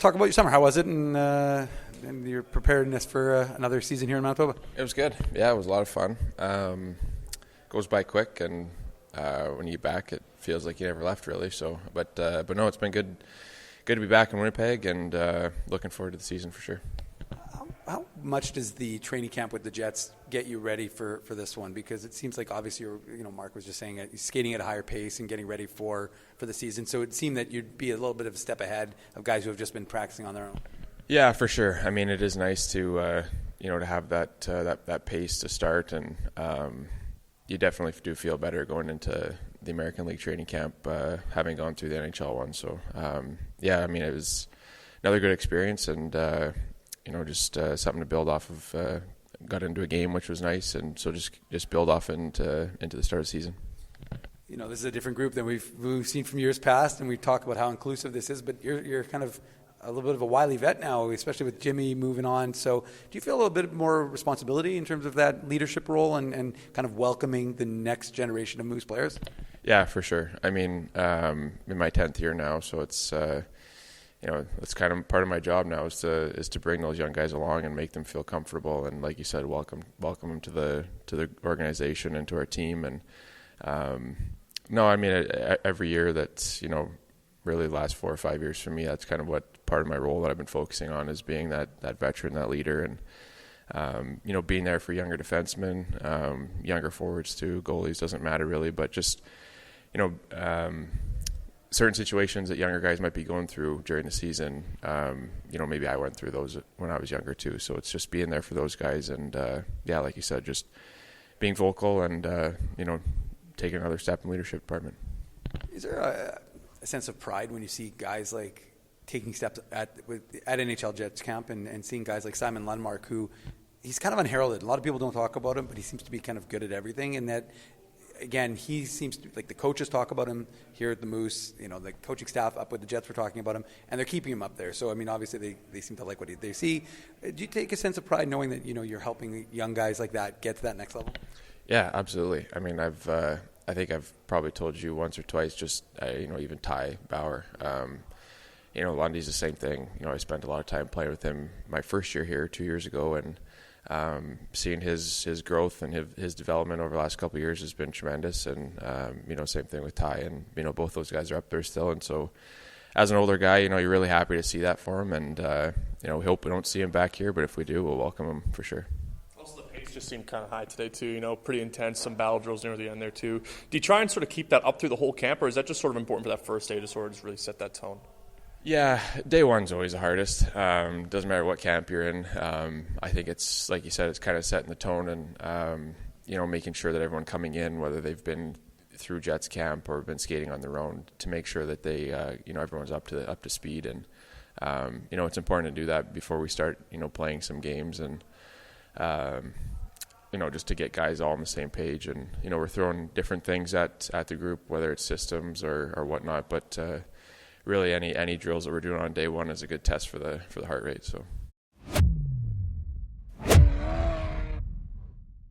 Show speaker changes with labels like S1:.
S1: talk about your summer. How was it, and your preparedness for another season here in Manitoba?
S2: It was good. Yeah, it was a lot of fun. Goes by quick, and when you get back, it feels like you never left, really. So, but no, it's been good to be back in Winnipeg, and looking forward to the season for sure.
S1: How much does the training camp with the Jets get you ready for this one? Because it seems like obviously, Mark was just saying it, skating at a higher pace and getting ready for the season. So it seemed that you'd be a little bit of a step ahead of guys who have just been practicing on their own. Yeah,
S2: for sure. I mean, it is nice to to have that pace to start, and you definitely do feel better going into the American League training camp, having gone through the NHL one. So I mean, it was another good experience, and just something to build off of. Got into a game, which was nice, and so just build off into the start of the season.
S1: This is a different group than we've seen from years past, and we talk about how inclusive this is. But you're kind of a little bit of a wily vet now, especially with Jimmy moving on. So do you feel a little bit more responsibility in terms of that leadership role and kind of welcoming the next generation of Moose players?
S2: Yeah, for sure. I mean, in my 10th year now, so it's that's kind of part of my job now is to bring those young guys along and make them feel comfortable, and like you said, welcome them to the organization and to our team. And no, I mean, every year that's really the last 4 or 5 years for me, that's kind of what part of my role that I've been focusing on is being that veteran, that leader, and being there for younger defensemen, younger forwards too, goalies, doesn't matter really, but just certain situations that younger guys might be going through during the season, maybe I went through those when I was younger too. So it's just being there for those guys, and like you said, just being vocal and taking another step in leadership department.
S1: Is there a sense of pride when you see guys like taking steps at NHL Jets camp and seeing guys like Simon Lundmark, who he's kind of unheralded. A lot of people don't talk about him, but he seems to be kind of good at everything, and that. Again, he seems to, like, the coaches talk about him here at the Moose. The coaching staff up with the Jets were talking about him, and they're keeping him up there. So, I mean, obviously they seem to like what they see. Do you take a sense of pride knowing that you're helping young guys like that get to that next level?
S2: Yeah, absolutely. I mean, I think I've probably told you once or twice. Just even Ty Bauer. Lundy's the same thing. I spent a lot of time playing with him my first year here 2 years ago, and seeing his growth and his development over the last couple of years has been tremendous. And same thing with Ty, and both those guys are up there still. And so as an older guy, you're really happy to see that for him, and we hope we don't see him back here, but if we do, we'll welcome him for sure.
S3: Also, the pace just seemed kind of high today too, pretty intense, some battle drills near the end there too. Do you try and sort of keep that up through the whole camp, or is that just sort of important for that first day to sort of just really set that tone?
S2: Yeah, day one's always the hardest. Doesn't matter what camp you're in. I think it's, like you said, it's kind of setting the tone and, making sure that everyone coming in, whether they've been through Jets camp or been skating on their own, to make sure that they, everyone's up to speed. And, it's important to do that before we start, playing some games and, just to get guys all on the same page. And, we're throwing different things at the group, whether it's systems or whatnot, but really any drills that we're doing on day one is a good test for the heart rate. So